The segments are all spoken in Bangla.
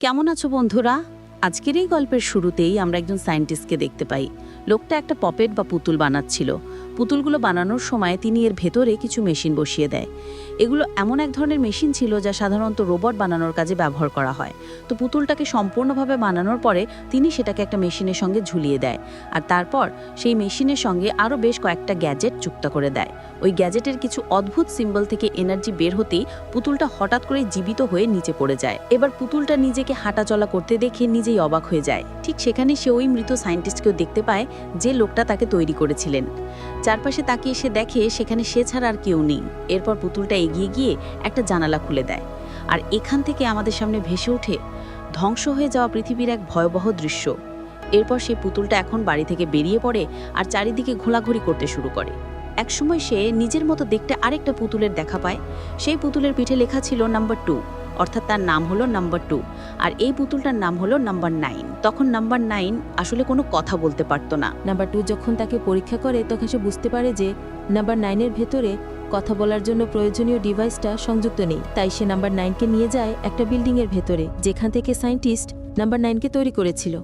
কেমন আছো বন্ধুরা? আজকের এই গল্পের শুরুতেই আমরা একজন সায়েন্টিস্টকে দেখতে পাই। লোকটা একটা পপেট বা পুতুল বানাচ্ছিল। পুতুলগুলো বানানোর সময় তিনি এর ভেতরে কিছু মেশিন বসিয়ে দেয়। এগুলো এমন এক ধরনের মেশিন ছিল যা সাধারণত রোবট বানানোর কাজে ব্যবহার করা হয়। তো পুতুলটাকে সম্পূর্ণভাবে বানানোর পরে তিনি সেটাকে একটা মেশিনের সঙ্গে ঝুলিয়ে দেয়, আর তারপর সেই মেশিনের সঙ্গে আরও বেশ কয়েকটা গ্যাজেট যুক্ত করে দেয়। ওই গ্যাজেটের কিছু অদ্ভুত সিম্বল থেকে এনার্জি বের হতেই পুতুলটা হঠাৎ করে জীবিত হয়ে নিচে পড়ে যায়। এবার পুতুলটা নিজেকে হাঁটাচলা করতে দেখে নিজেই অবাক হয়ে যায়। ঠিক সেখানে সে ওই মৃত সায়েন্টিস্টকেও দেখতে পায় যে লোকটা তাকে তৈরি করেছিলেন। চারপাশে তাকিয়ে সে দেখে সেখানে সে ছাড়া আর কেউ নেই। এরপর পুতুলটা এগিয়ে গিয়ে একটা জানালা খুলে দেয়, আর এখান থেকে আমাদের সামনে ভেসে ওঠে ধ্বংস হয়ে যাওয়া পৃথিবীর এক ভয়াবহ দৃশ্য। এরপর সেই পুতুলটা এখন বাড়ি থেকে বেরিয়ে পড়ে আর চারিদিকে ঘোরাঘুরি করতে শুরু করে। একসময় সে নিজের মতো দেখতে আরেকটা পুতুলের দেখা পায়। সেই পুতুলের পিঠে লেখা ছিল নাম্বার 2, অর্থাৎ তার নাম হলো নাম্বার 2, আর এই পুতুলটার নাম হলো নাম্বার 9। তখন নাম্বার 9 আসলে কোনো কথা বলতে পারতো না। নাম্বার 2 যখন তাকে পরীক্ষা করে তখন সে বুঝতে পারে যে নাম্বার 9-এর ভেতরে কথা বলার জন্য প্রয়োজনীয় ডিভাইসটা সংযুক্ত নেই। তাই সে নাম্বার 9-কে নিয়ে যায় একটা বিল্ডিংয়ের ভেতরে, যেখান থেকে সায়েন্টিস্ট নাম্বার 9-কে তৈরি করেছিল।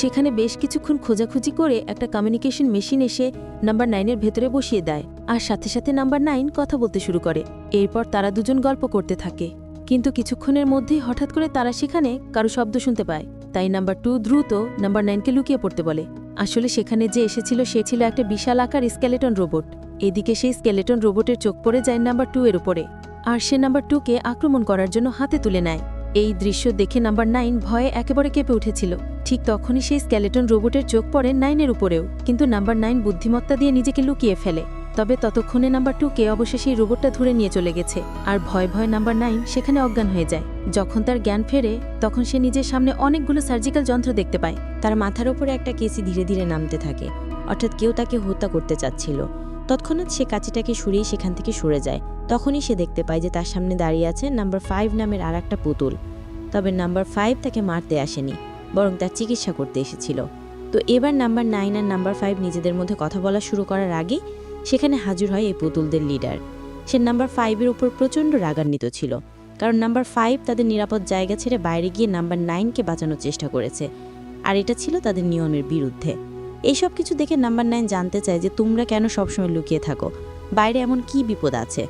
সেখানে বেশ কিছুক্ষণ খোঁজাখুঁজি করে একটা কমিউনিকেশন মেশিন এসে নাম্বার 9-এর ভেতরে বসিয়ে দেয়, আর সাথে সাথে নাম্বার 9 কথা বলতে শুরু করে। এরপর তারা দুজন গল্প করতে থাকে, কিন্তু কিছুক্ষণের মধ্যেই হঠাৎ করে তারা সেখানে কারো শব্দ শুনতে পায়। তাই নাম্বার 2 দ্রুত নাম্বার 9-কে লুকিয়ে পড়তে বলে। আসলে সেখানে যে এসেছিল সে ছিল একটা বিশাল আকার স্কেলেটন রোবট। এদিকে সেই স্কেলেটন রোবটের চোখ পড়ে যায় নাম্বার 2-এর উপরে, আর সে নাম্বার 2-কে আক্রমণ করার জন্য হাতে তুলে নেয়। এই দৃশ্য দেখে নাম্বার 9 ভয়ে একেবারে কেঁপে উঠেছিল। ঠিক তখনই সেই স্কেলেটন রোবটের চোখ পড়ে 9-এর উপরেও, কিন্তু নাম্বার 9 বুদ্ধিমত্তা দিয়ে নিজেকে লুকিয়ে ফেলে। তবে ততক্ষণে নাম্বার 2-কে অবশ্যই সেই রোবটটা ধরে নিয়ে চলে গেছে, আর ভয় ভয় নাম্বার 9 সেখানে অজ্ঞান হয়ে যায়। যখন তার জ্ঞান ফেরে তখন সে নিজের সামনে অনেকগুলো সার্জিক্যাল যন্ত্র দেখতে পায়। তার মাথার উপরে একটা কেসি ধীরে ধীরে নামতে থাকে, অর্থাৎ কেউ তাকে হত্যা করতে চাচ্ছিল। তৎক্ষণাৎ সে কাঁচিটাকে সরিয়ে সেখান থেকে সরে যায়। তখনই সে দেখতে পায় যে তার সামনে দাঁড়িয়ে আছে নাম্বার 5 নামের আর একটা পুতুল। তবে নাম্বার 5 তাকে মারতে আসেনি, বরং তার চিকিৎসা করতে এসেছিল। তো এবার নাম্বার 9 আর নাম্বার 5 নিজেদের মধ্যে কথা বলা শুরু করার আগে সেখানে হাজির হয় এই পুতুলদের লিডার। সে নাম্বার 5-এর উপর প্রচণ্ড রাগান্বিত ছিল, কারণ নাম্বার 5 তাদের নিরাপদ জায়গা ছেড়ে বাইরে গিয়ে নাম্বার 9-কে বাঁচানোর চেষ্টা করেছে, আর এটা ছিল তাদের নিয়মের বিরুদ্ধে। এইসব কিছু দেখে নাম্বার 9 জানতে চায় যে তোমরা কেন সবসময় লুকিয়ে থাকো, বাইরে এমন কি বিপদ আছে।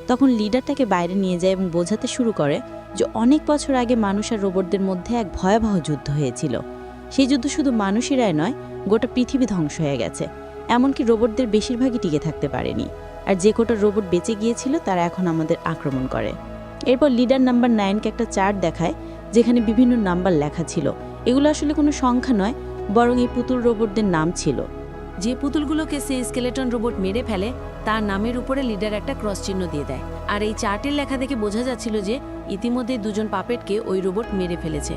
তখন লিডার তাকে বাইরে নিয়ে যায় এবং বোঝাতে শুরু করে যে অনেক বছর আগে মানুষ আর রোবটদের মধ্যে এক ভয়াবহ যুদ্ধ হয়েছিল। সেই যুদ্ধ শুধু মানুষেরাই নয়, গোটা পৃথিবী ধ্বংস হয়ে গেছে। এমনকি রোবটদের বেশিরভাগই টিকে থাকতে পারেনি, আর যে কটা রোবট বেঁচে গিয়েছিল তারা এখন আমাদের আক্রমণ করে। এরপর লিডার নাম্বার 9-কে একটা চার্ট দেখায় যেখানে বিভিন্ন নাম্বার লেখা ছিল। এগুলো আসলে কোনো সংখ্যা নয়, বরং এই পুতুল রোবটদের নাম ছিল। যে পুতুলগুলোকে সে স্কেলেটন রোবট মেরে ফেলে তার নামের উপরে লিডার একটা ক্রস চিহ্ন দিয়ে দেয়, আর এই চার্টের লেখা দেখে বোঝা যাচ্ছিল যে ইতিমধ্যে দুজন পাপেটকে ওই রোবট মেরে ফেলেছে।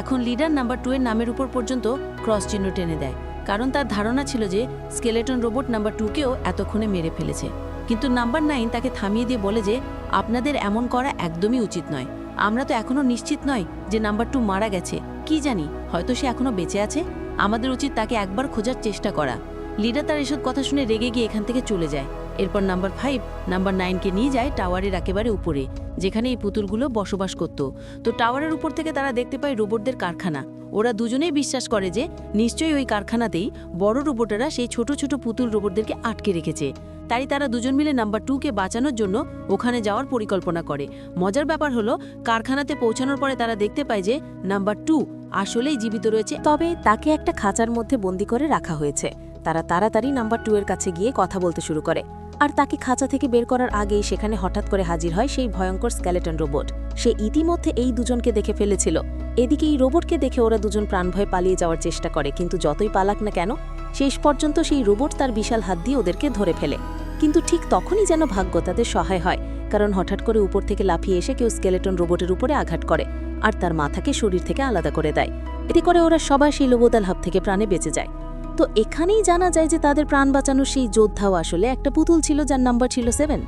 এখন লিডার নাম্বার 2-এর নামের উপর পর্যন্ত ক্রস চিহ্ন টেনে দেয়, কারণ তার ধারণা ছিল যে স্কেলেটন রোবট নাম্বার 2-কেও এতক্ষণে মেরে ফেলেছে। কিন্তু নাম্বার 9 তাকে থামিয়ে দিয়ে বলে যে আপনাদের এমন করা একদমই উচিত নয়। আমরা তো এখনও নিশ্চিত নয় যে নাম্বার 2 মারা গেছে, কি জানি হয়তো সে এখনও বেঁচে আছে। আমাদের উচিত তাকে একবার খোঁজার চেষ্টা করা। লিডার তার এসব কথা শুনে রেগে গিয়ে এখান থেকে চলে যায়। এরপর নাম্বার 5 নাম্বার 9-কে নিয়ে যায় টাওয়ারের একেবারে উপরে, যেখানে এই পুতুলগুলো বসবাস করত। তো টাওয়ারের উপর থেকে তারা দেখতে পায় রোবটদের কারখানা। ওরা দুজনেই বিশ্বাস করে যে নিশ্চয়ই ওই কারখানাতেই বড় রোবটেরা সেই ছোট ছোট পুতুল রোবটদেরকে আটকে রেখেছে। তাই তারা দুজন মিলে নাম্বার 2-কে বাঁচানোর জন্য ওখানে যাওয়ার পরিকল্পনা করে। মজার ব্যাপার হলো কারখানাতে পৌঁছানোর পরে তারা দেখতে পায় যে নাম্বার 2 আসলেই জীবিত রয়েছে, তবে তাকে একটা খাঁচার মধ্যে বন্দি করে রাখা হয়েছে। তারা তাড়াতাড়ি নাম্বার 2-এর কাছে গিয়ে কথা বলতে শুরু করে, আর তাকে খাঁচা থেকে বের করার আগেই সেখানে হঠাৎ করে হাজির হয় সেই ভয়ঙ্কর স্কেলেটন রোবট। সে ইতিমধ্যে এই দুজনকে দেখে ফেলেছিল। এদিকে এই রোবটকে দেখে ওরা দুজন প্রাণভয়ে পালিয়ে যাওয়ার চেষ্টা করে, কিন্তু যতই পালাক না কেন শেষ পর্যন্ত সেই রোবট তার বিশাল হাত দিয়ে ওদেরকে ধরে ফেলে। কিন্তু ঠিক তখনই যেন ভাগ্য তাদের সহায় হয়, কারণ হঠাৎ করে উপর থেকে লাফিয়ে এসে কেউ স্কেলেটন রোবটের উপরে আঘাত করে আর তার মাথাকে শরীর থেকে আলাদা করে দেয়। এতে করে ওরা সবাই সেই লোবদাল হাব থেকে প্রাণে বেঁচে যায়। তো এখানেই জানা যায় যে তাদের প্রাণ বাঁচানোর সেই যোদ্ধাও আসলে একটা পুতুল ছিল যার নাম্বার ছিল 7।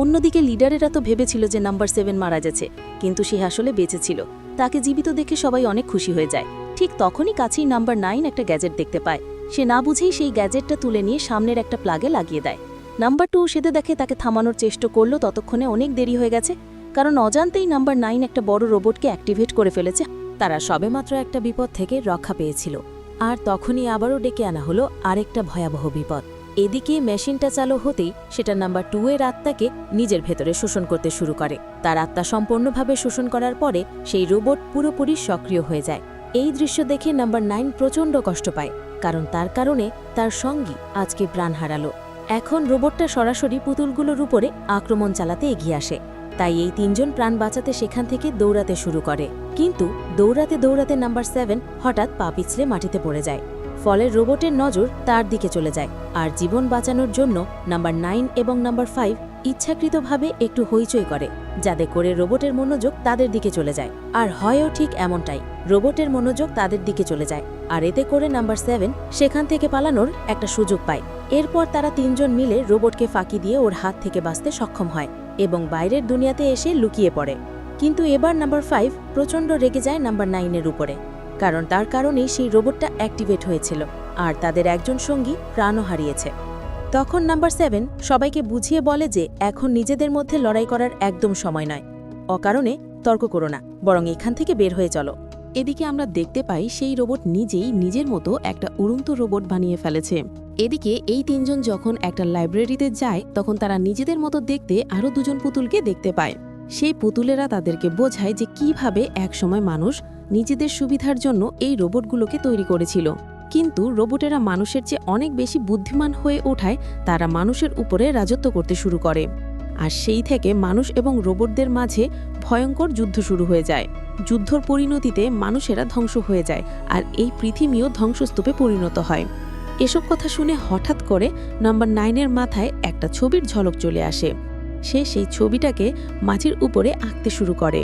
অন্যদিকে লিডারেরা তো ভেবেছিল যে নাম্বার 7 মারা গেছে, কিন্তু সে আসলে বেঁচে ছিল। তাকে জীবিত দেখে সবাই অনেক খুশি হয়ে যায়। ঠিক তখনই কাছেই নাম্বার 9 একটা গ্যাজেট দেখতে পায়। সে না বুঝেই সেই গ্যাজেটটা তুলে নিয়ে সামনের একটা প্লাগে লাগিয়ে দেয়। নাম্বার 2 সেটা দেখে তাকে থামানোর চেষ্টা করলো, ততক্ষণে অনেক দেরি হয়ে গেছে, কারণ অজান্তেই নাম্বার 9 একটা বড় রোবটকে অ্যাক্টিভেট করে ফেলেছে। তারা সবেমাত্র একটা বিপদ থেকে রক্ষা পেয়েছিল, আর তখনই আবারও ডেকে আনা হলো আরেকটা ভয়াবহ বিপদ। এদিকে মেশিনটা চালু হতেই সেটা নাম্বার 2 এর আত্মাকে নিজের ভেতরে শোষণ করতে শুরু করে। তার আত্মা সম্পূর্ণভাবে শোষণ করার পরে সেই রোবট পুরোপুরি সক্রিয় হয়ে যায়। এই দৃশ্য দেখে নাম্বার 9 প্রচণ্ড কষ্ট পায়, কারণ তার কারণে তার সঙ্গী আজকে প্রাণ হারালো। এখন রোবটটা সরাসরি পুতুলগুলোর উপরে আক্রমণ চালাতে এগিয়ে আসে। তাই এই 3 জন প্রাণ বাঁচাতে সেখান থেকে দৌড়াতে শুরু করে, কিন্তু দৌড়াতে দৌড়াতে নাম্বার 7 হঠাৎ পা পিছলে মাটিতে পড়ে যায়। ফলে রোবটের নজর তার দিকে চলে যায়, আর জীবন বাঁচানোর জন্য নাম্বার 9 এবং নাম্বার 5 ইচ্ছাকৃতভাবে একটু হইচই করে, যাতে করে রোবটের মনোযোগ তাদের দিকে চলে যায়। আর হয়ও ঠিক এমনটাই, রোবটের মনোযোগ তাদের দিকে চলে যায়, আর এতে করে নাম্বার 7 সেখান থেকে পালানোর একটা সুযোগ পায়। এরপর তারা 3 জন মিলে রোবটকে ফাঁকি দিয়ে ওর হাত থেকে বাঁচতে সক্ষম হয় এবং বাইরের দুনিয়াতে এসে লুকিয়ে পড়ে। কিন্তু এবার নাম্বার 5 প্রচণ্ড রেগে যায় নাম্বার 9 এর উপরে, কারণ তার কারণেই সেই রোবটটা অ্যাক্টিভেট হয়েছিল, আর তাদের একজন সঙ্গী প্রাণও হারিয়েছে। তখন নাম্বার 7 সবাইকে বুঝিয়ে বলে যে এখন নিজেদের মধ্যে লড়াই করার একদম সময় নয়, অকারণে তর্ক করো না, বরং এখান থেকে বের হয়ে চলো। এদিকে আমরা দেখতে পাই সেই রোবট নিজেই নিজের মতো একটা উড়ন্ত রোবট বানিয়ে ফেলেছে। এদিকে এই 3 জন যখন একটা লাইব্রেরিতে যায়, তখন তারা নিজেদের মতো দেখতে আরও 2 জন পুতুলকে দেখতে পায়। সেই পুতুলেরা তাদেরকে বোঝায় যে কিভাবে একসময় মানুষ নিজেদের সুবিধার জন্য এই রোবটগুলোকে তৈরি করেছিল, কিন্তু রোবটেরা মানুষের চেয়ে অনেক বেশি বুদ্ধিমান হয়ে ওঠায় তারা মানুষের উপরে রাজত্ব করতে শুরু করে। আর সেই থেকে মানুষ এবং রোবটদের মাঝে ভয়ঙ্কর যুদ্ধ শুরু হয়ে যায়। যুদ্ধর পরিণতিতে মানুষেরা ধ্বংস হয়ে যায়, আর এই পৃথিবীও ধ্বংসস্তূপে পরিণত হয়। এসব কথা শুনে হঠাৎ করে নাম্বার 9 এর মাথায় একটা ছবির ঝলক চলে আসে। সে সেই ছবিটাকে মাঝের উপরে আঁকতে শুরু করে।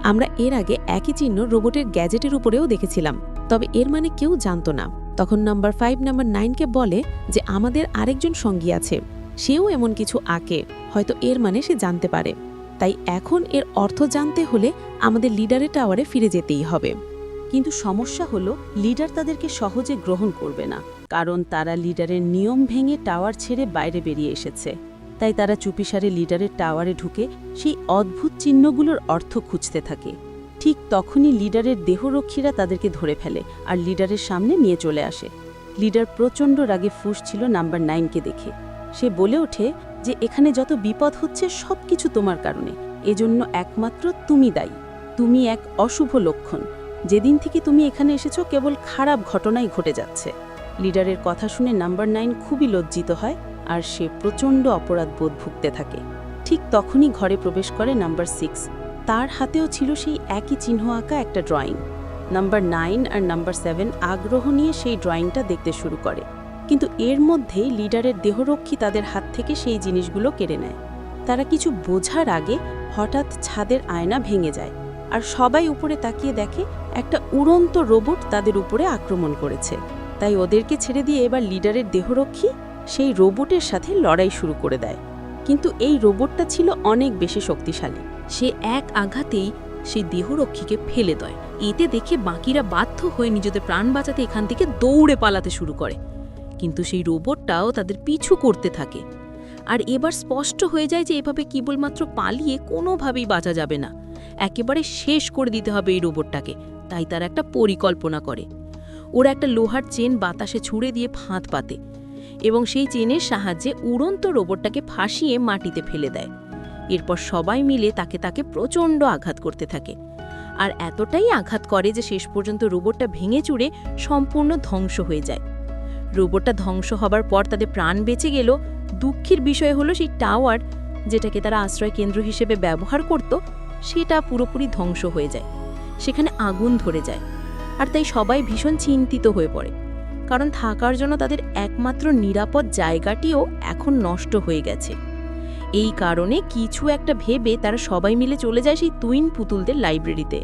আমরা এর আগে একই চিহ্ন রোবটের গ্যাজেটের উপরেও দেখেছিলাম, তবে এর মানে কেউ জানত না। তখন নাম্বার 5 নাম্বার 9কে বলে যে আমাদের আরেকজন সঙ্গী আছে, সেও এমন কিছু আঁকে, হয়তো এর মানে সে জানতে পারে। তাই এখন এর অর্থ জানতে হলে আমাদের লিডারের টাওয়ারে ফিরে যেতেই হবে। কিন্তু সমস্যা হলো লিডার তাদেরকে সহজে গ্রহণ করবে না, কারণ তারা লিডারের নিয়ম ভেঙে টাওয়ার ছেড়ে বাইরে বেরিয়ে এসেছে। তাই তারা চুপিসারে লিডারের টাওয়ারে ঢুকে সেই অদ্ভুত চিহ্নগুলোর অর্থ খুঁজতে থাকে। ঠিক তখনই লিডারের দেহরক্ষীরা তাদেরকে ধরে ফেলে আর লিডারের সামনে নিয়ে চলে আসে। লিডার প্রচণ্ড রাগে ফুঁসছিল নাম্বার 9কে দেখে। সে বলে ওঠে যে এখানে যত বিপদ হচ্ছে সব কিছু তোমার কারণে, এজন্য একমাত্র তুমি দায়ী। তুমি এক অশুভ লক্ষণ, যেদিন থেকে তুমি এখানে এসেছো কেবল খারাপ ঘটনাই ঘটে যাচ্ছে। লিডারের কথা শুনে নাম্বার 9 খুবই লজ্জিত হয়, আর সে প্রচণ্ড অপরাধবোধ ভুগতে থাকে। ঠিক তখনই ঘরে প্রবেশ করে নাম্বার 6। তার হাতেও ছিল সেই একই চিহ্ন আঁকা একটা ড্রয়িং। নাম্বার 9 আর নাম্বার 7 আগ্রহ নিয়ে সেই ড্রয়িংটা দেখতে শুরু করে, কিন্তু এর মধ্যেই লিডারের দেহরক্ষী তাদের হাত থেকে সেই জিনিসগুলো কেড়ে নেয়। তারা কিছু বোঝার আগে হঠাৎ ছাদের আয়না ভেঙে যায়, আর সবাই উপরে তাকিয়ে দেখে একটা উড়ন্ত রোবট তাদের উপরে আক্রমণ করেছে। তাই ওদেরকে ছেড়ে দিয়ে এবার লিডারের দেহরক্ষী সেই রোবটের সাথে লড়াই শুরু করে দেয়। কিন্তু এই রোবটটা ছিল অনেক বেশি শক্তিশালী। সে এক আঘাতেই সেই দেহরক্ষীকে ফেলে দেয়। এতে দেখে বাকিরা বাধ্য হয়ে নিজেদের প্রাণ বাঁচাতে এখান থেকে দৌড়ে পালাতে শুরু করে, কিন্তু সেই রোবটটাও তাদের পিছু করতে থাকে। আর এবার স্পষ্ট হয়ে যায় যে এভাবে কেবলমাত্র পালিয়ে কোনোভাবেই বাঁচা যাবে না, একেবারে শেষ করে দিতে হবে এই রোবটটাকে। তাই তারা একটা পরিকল্পনা করে। ওরা একটা লোহার চেন বাতাসে ছুঁড়ে দিয়ে ফাঁদ পাতে এবং সেই চেনের সাহায্যে উড়ন্ত রোবটটাকে ফাঁসিয়ে মাটিতে ফেলে দেয়। এরপর সবাই মিলে তাকে প্রচণ্ড আঘাত করতে থাকে, আর এতটাই আঘাত করে যে শেষ পর্যন্ত রোবটটা ভেঙে চুরে সম্পূর্ণ ধ্বংস হয়ে যায়। রোবটটা ধ্বংস হবার পর তাদের প্রাণ বেঁচে গেল। দুঃখের বিষয় হলো সেই টাওয়ার, যেটাকে তারা আশ্রয় কেন্দ্র হিসেবে ব্যবহার করত, সেটা পুরোপুরি ধ্বংস হয়ে যায়। সেখানে আগুন ধরে যায়, আর তাই সবাই ভীষণ চিন্তিত হয়ে পড়ে, কারণ থাকার জন্য তাদের একমাত্র নিরাপদ জায়গাটিও এখন নষ্ট হয়ে গেছে। এই কারণে কিছু একটা ভেবে তারা সবাই মিলে চলে যায় সেই টুইন পুতুলদের লাইব্রেরিতে।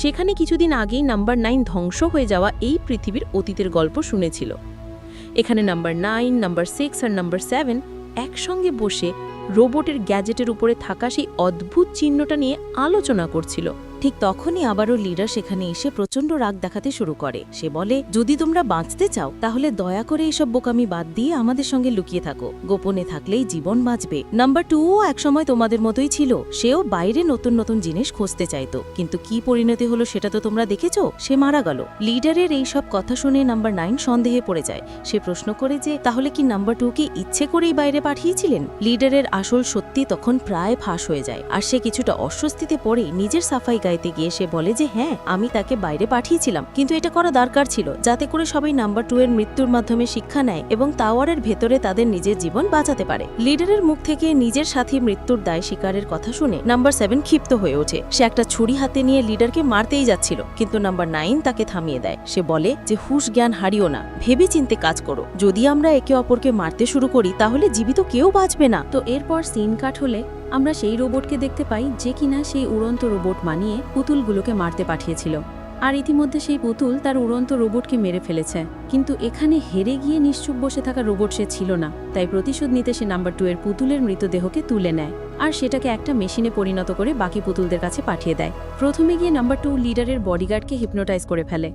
সেখানে কিছুদিন আগেই নাম্বার 9 ধ্বংস হয়ে যাওয়া এই পৃথিবীর অতীতের গল্প শুনেছিল। এখানে নাম্বার 9, নাম্বার 6 আর নাম্বার 7 একসঙ্গে বসে রোবটের গ্যাজেটের উপরে থাকা সেই অদ্ভুত চিহ্নটা নিয়ে আলোচনা করছিল। ঠিক তখনই আবারও লিডার সেখানে এসে প্রচণ্ড রাগ দেখাতে শুরু করে। সে বলে, যদি তোমরা বাঁচতে চাও তাহলে দয়া করে এসব বোকামি বাদ দিয়ে আমাদের সঙ্গে লুকিয়ে থাকো, গোপনে থাকলেই জীবন বাঁচবে। নাম্বার 2ও একসময় তোমাদের মতোই ছিল, সেও বাইরে নতুন নতুন জিনিস খুঁজতে চাইতো, কিন্তু কি পরিণতি হলো সেটা তো তোমরা দেখেছো, সে মারা গেল। লিডারের এই সব কথা শুনে নাম্বার 9 সন্দেহে পড়ে যায়। সে প্রশ্ন করে যে তাহলে কি নাম্বার 2কে ইচ্ছে করেই বাইরে পাঠিয়েছিলেন? লিডারের আসল সত্যি তখন প্রায় ফাঁস হয়ে যায়, আর সে কিছুটা অস্বস্তিতে পড়ে নিজের সাফাই গাইতে গিয়ে সে বলে যে হ্যাঁ, আমি তাকে বাইরে পাঠিয়েছিলাম, কিন্তু এটা করা দরকার ছিল যাতে করে সবাই নাম্বার 2 এর মৃত্যুর মাধ্যমে শিক্ষা নেয় এবং টাওয়ারের ভেতরে তাদের নিজের জীবন বাঁচাতে পারে। লিডারের মুখ থেকে নিজের সাথী মৃত্যুর দায় স্বীকারের কথা শুনে নাম্বার 7 ক্ষিপ্ত হয়ে ওঠে। সে একটা ছুরি হাতে নিয়ে লিডারকে মারতেই যাচ্ছিল, কিন্তু নাম্বার 9 তাকে থামিয়ে দেয়। সে বলে যে হুঁশ জ্ঞান হারিও না, ভেবে চিন্তে কাজ করো, যদি আমরা একে অপরকে মারতে শুরু করি তাহলে জীবিত কেউ বাঁচবে না। তো এরপর সিন কাট হলে আমরা সেই রোবটকে দেখতে পাই যে কিনা সেই উড়ন্ত রোবট বানিয়ে পুতুলগুলোকে মারতে পাঠিয়েছিল, আর ইতিমধ্যে সেই পুতুল তার উড়ন্ত রোবটকে মেরে ফেলেছে। কিন্তু এখানে হেরে গিয়ে নিশ্চুপ বসে থাকা রোবট সে ছিল না, তাই প্রতিশোধ নিতে সে নাম্বার 2 এর পুতুলের মৃতদেহকে তুলে নেয় আর সেটাকে একটা মেশিনে পরিণত করে বাকি পুতুলদের কাছে পাঠিয়ে দেয়। প্রথমে গিয়ে নাম্বার 2 লিডারের বডিগার্ডকে হিপনোটাইজ করে ফেলে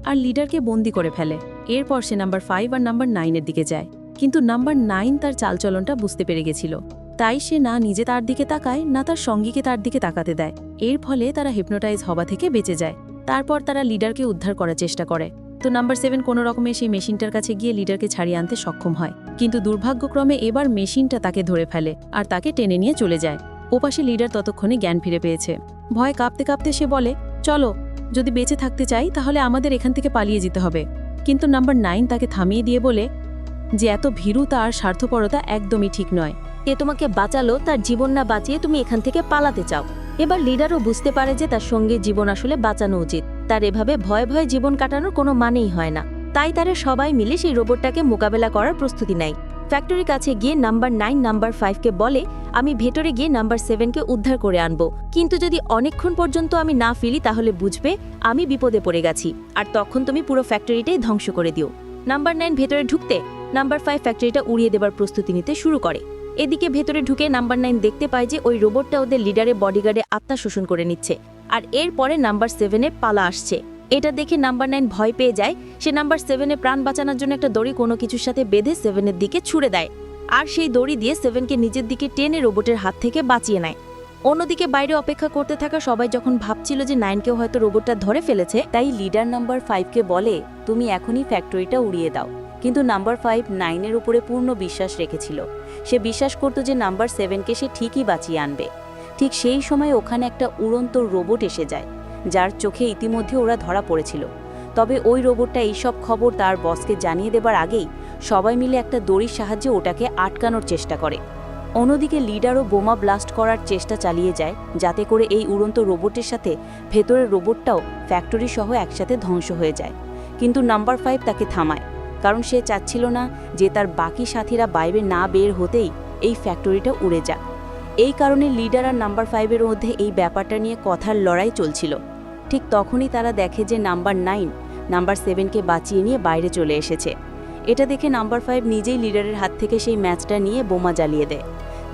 আর লিডারকে বন্দি করে ফেলে। এরপর সে নাম্বার 5 আর নাম্বার 9 এর দিকে যায়, কিন্তু নাম্বার 9 তার চালচলনটা বুঝতে পেরে গেছিল, তাই সে না নিজে তার দিকে তাকায় না তার সঙ্গীকে তার দিকে তাকাতে দেয়। এর ফলে তারা হিপনোটাইজ হওয়া থেকে বেঁচে যায়। তারপর তারা লিডারকে উদ্ধার করার চেষ্টা করে। তো নাম্বার 7 কোনো রকমে সেই মেশিনটার কাছে গিয়ে লিডারকে ছাড়িয়ে আনতে সক্ষম হয়, কিন্তু দুর্ভাগ্যক্রমে এবার মেশিনটা তাকে ধরে ফেলে আর তাকে টেনে নিয়ে চলে যায়। ওপাশে লিডার ততক্ষণে জ্ঞান ফিরে পেয়েছে। ভয়ে কাঁপতে কাঁপতে সে বলে, চলো, যদি বেঁচে থাকতে চাই তাহলে আমাদের এখান থেকে পালিয়ে যেতে হবে। কিন্তু নাম্বার 9 তাকে থামিয়ে দিয়ে বলে যে এত ভীরুতা আর স্বার্থপরতা একদমই ঠিক নয়। এ তোমাকে বাঁচালো, তার জীবন না বাঁচিয়ে তুমি এখান থেকে পালাতে চাও। এবার লিডারও বুঝতে পারে যে তার সঙ্গে জীবন আসলে বাঁচানো উচিত, তার এভাবে ভয়ে ভয়ে জীবন কাটানোর কোনো মানেই হয় না। তাই তারা সবাই মিলে সেই রোবটটাকে মোকাবেলা করার প্রস্তুতি নেয়। ফ্যাক্টরির কাছে গিয়ে নাম্বার 9 নাম্বার 5কে বলে, আমি ভেতরে গিয়ে নাম্বার 7কে উদ্ধার করে আনবো, কিন্তু যদি অনেকক্ষণ পর্যন্ত আমি না ফিরি তাহলে বুঝবে আমি বিপদে পড়ে গেছি, আর তখন তুমি পুরো ফ্যাক্টরিটাই ধ্বংস করে দিও। নাম্বার 9 ভেতরে ঢুকতে নাম্বার 5 ফ্যাক্টরিটা উড়িয়ে দেবার প্রস্তুতি নিতে শুরু করে। এদিকে ভেতরে ঢুকে নাম্বার 9 দেখতে পায় যে ওই রোবটটা ওদের লিডারের বডিগার্ডে আত্মা শোষণ করে নিচ্ছে, আর এরপরে নাম্বার 7-এর পালা আসছে। এটা দেখে নাম্বার 9 ভয় পেয়ে যায়। সে নাম্বার 7-এর প্রাণ বাঁচানোর জন্য একটা দড়ি কোনো কিছুর সাথে বেঁধে 7-এর দিকে ছুড়ে দেয়, আর সেই দড়ি দিয়ে 7-কে নিজের দিকে টেনে রোবটের হাত থেকে বাঁচিয়ে নেয়। অন্যদিকে বাইরে অপেক্ষা করতে থাকা সবাই যখন ভাবছিল যে 9কেও হয়তো রোবটটা ধরে ফেলেছে, তাই লিডার নাম্বার 5কে বলে, তুমি এখনই ফ্যাক্টরিটা উড়িয়ে দাও। কিন্তু নাম্বার 5 9-এর উপরে পূর্ণ বিশ্বাস রেখেছিল। সে বিশ্বাস করত যে নাম্বার 7কে সে ঠিকই বাঁচিয়ে আনবে। ঠিক সেই সময় ওখানে একটা উড়ন্ত রোবট এসে যায়, যার চোখে ইতিমধ্যে ওরা ধরা পড়েছিল। তবে ওই রোবটটা এইসব খবর তার বসকে জানিয়ে দেবার আগেই সবাই মিলে একটা দড়ির সাহায্যে ওটাকে আটকানোর চেষ্টা করে। অন্যদিকে লিডারও বোমা ব্লাস্ট করার চেষ্টা চালিয়ে যায়, যাতে করে এই উড়ন্ত রোবটের সাথে ভেতরের রোবটটাও ফ্যাক্টরি সহ একসাথে ধ্বংস হয়ে যায়। কিন্তু নাম্বার 5 তাকে থামায়, কারণ সে চাচ্ছিল না যে তার বাকি সাথীরা বাইরে না বের হতেই এই ফ্যাক্টরিটা উড়ে যাক। এই কারণে লিডার আর নাম্বার 5-এর মধ্যে এই ব্যাপারটা নিয়ে কথার লড়াই চলছিল। ঠিক তখনই তারা দেখে যে নাম্বার 9 নাম্বার 7কে বাঁচিয়ে নিয়ে বাইরে চলে এসেছে। এটা দেখে নাম্বার 5 নিজেই লিডারের হাত থেকে সেই ম্যাচটা নিয়ে বোমা জ্বালিয়ে দেয়,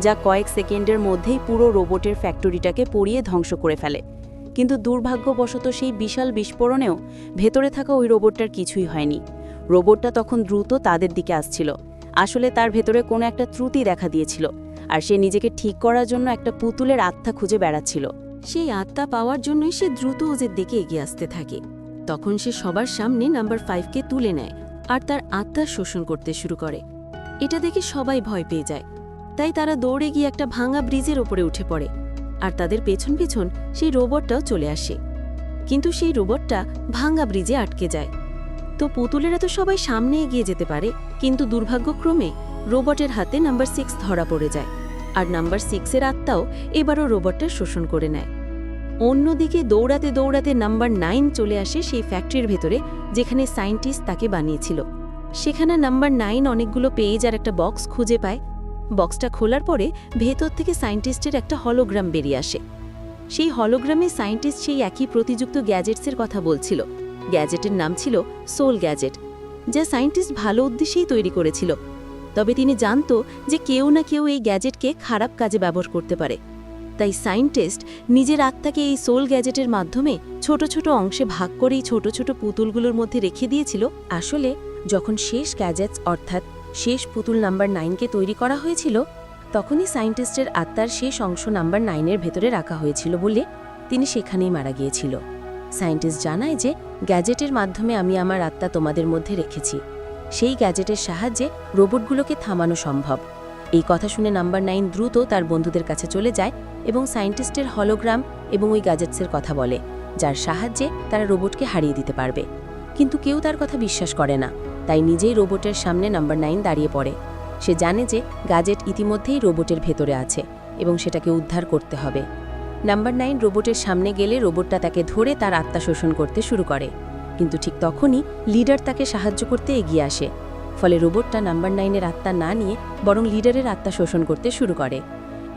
যা কয়েক সেকেন্ডের মধ্যেই পুরো রোবটের ফ্যাক্টরিটাকে পুড়িয়ে ধ্বংস করে ফেলে। কিন্তু দুর্ভাগ্যবশত সেই বিশাল বিস্ফোরণেও ভেতরে থাকা ওই রোবটটার কিছুই হয়নি। রোবটটা তখন দ্রুত তাদের দিকে আসছিল। আসলে তার ভেতরে কোনো একটা ত্রুটি দেখা দিয়েছিল, আর সে নিজেকে ঠিক করার জন্য একটা পুতুলের আত্মা খুঁজে বেড়াচ্ছিল। সেই আত্মা পাওয়ার জন্যই সে দ্রুত ওদের দিকে এগিয়ে আসতে থাকে। তখন সে সবার সামনে নাম্বার 5কে তুলে নেয় আর তার আত্মা শোষণ করতে শুরু করে। এটা দেখে সবাই ভয় পেয়ে যায়, তাই তারা দৌড়ে গিয়ে একটা ভাঙা ব্রিজের ওপরে উঠে পড়ে, আর তাদের পেছন পেছন সেই রোবটটাও চলে আসে। কিন্তু সেই রোবটটা ভাঙা ব্রিজে আটকে যায়। তো পুতুলেরা তো সবাই সামনে এগিয়ে যেতে পারে, কিন্তু দুর্ভাগ্যক্রমে রোবটের হাতে নাম্বার 6 ধরা পড়ে যায়, আর নাম্বার 6-এর আত্মাও এবারও রোবটটা শোষণ করে নেয়। অন্যদিকে দৌড়াতে দৌড়াতে নাম্বার 9 চলে আসে সেই ফ্যাক্টরির ভেতরে, যেখানে সায়েন্টিস্ট তাকে বানিয়েছিল। সেখানে নাম্বার 9 অনেকগুলো পেজ আর একটা বক্স খুঁজে পায়। বক্সটা খোলার পরে ভেতর থেকে সায়েন্টিস্টের একটা হলোগ্রাম বেরিয়ে আসে। সেই হলোগ্রামে সায়েন্টিস্ট সেই একই প্রতিযুক্ত গ্যাজেটসের কথা বলছিল। গ্যাজেটের নাম ছিল সোল গ্যাজেট, যা সায়েন্টিস্ট ভালো উদ্দেশ্যেই তৈরি করেছিল। তবে তিনি জানত যে কেউ না কেউ এই গ্যাজেটকে খারাপ কাজে ব্যবহার করতে পারে। তাই সায়েন্টিস্ট নিজের আত্মাকে এই সোল গ্যাজেটের মাধ্যমে ছোট ছোট অংশে ভাগ করে এই ছোট ছোট পুতুলগুলোর মধ্যে রেখে দিয়েছিল। আসলে যখন শেষ গ্যাজেটস অর্থাৎ শেষ পুতুল নাম্বার 9কে তৈরি করা হয়েছিল, তখনই সায়েন্টিস্টের আত্মার শেষ অংশ নাম্বার 9-এর ভেতরে রাখা হয়েছিল বলে তিনি সেখানেই মারা গিয়েছিল। সায়েন্টিস্ট জানায় যে গ্যাজেটের মাধ্যমে আমি আমার আত্মা তোমাদের মধ্যে রেখেছি, সেই গ্যাজেটের সাহায্যে রোবটগুলোকে থামানো সম্ভব। এই কথা শুনে নাম্বার 9 দ্রুত তার বন্ধুদের কাছে চলে যায় এবং সায়েন্টিস্টের হলোগ্রাম এবং ওই গ্যাজেটসের কথা বলে, যার সাহায্যে তারা রোবটকে হারিয়ে দিতে পারবে। কিন্তু কেউ তার কথা বিশ্বাস করে না, তাই নিজেই রোবটের সামনে নাম্বার 9 দাঁড়িয়ে পড়ে। সে জানে যে গ্যাজেট ইতিমধ্যেই রোবটের ভেতরে আছে এবং সেটাকে উদ্ধার করতে হবে। নাম্বার 9 রোবটের সামনে গেলে রোবটটা তাকে ধরে তার আত্মা শোষণ করতে শুরু করে, কিন্তু ঠিক তখনই লিডার তাকে সাহায্য করতে এগিয়ে আসে। ফলে রোবটটা নাম্বার 9-এর আত্মা না নিয়ে বরং লিডারের আত্মা শোষণ করতে শুরু করে।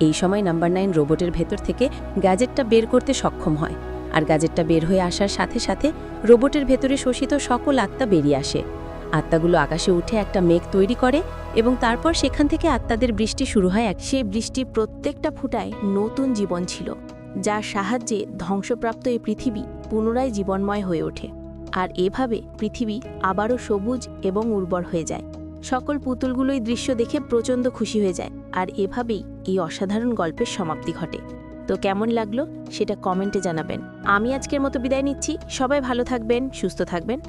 এই সময় নাম্বার 9 রোবটের ভেতর থেকে গ্যাজেটটা বের করতে সক্ষম হয়, আর গ্যাজেটটা বের হয়ে আসার সাথে সাথে রোবটের ভেতরে শোষিত সকল আত্মা বেরিয়ে আসে। আত্মাগুলো আকাশে উঠে একটা মেঘ তৈরি করে এবং তারপর সেখান থেকে আত্মাদের বৃষ্টি শুরু হয়। সেই বৃষ্টির প্রত্যেকটা ফুটায় নতুন জীবন ছিল, যার সাহায্যে ধ্বংসপ্রাপ্ত এই পৃথিবী পুনরায় জীবনময় হয়ে ওঠে। আর এভাবে পৃথিবী আবারও সবুজ এবং উর্বর হয়ে যায়। সকল পুতুলগুলো এই দৃশ্য দেখে প্রচণ্ড খুশি হয়ে যায়, আর এভাবেই এই অসাধারণ গল্পের সমাপ্তি ঘটে। তো কেমন লাগলো সেটা কমেন্টে জানাবেন। আমি আজকের মতো বিদায় নিচ্ছি। সবাই ভালো থাকবেন, সুস্থ থাকবেন।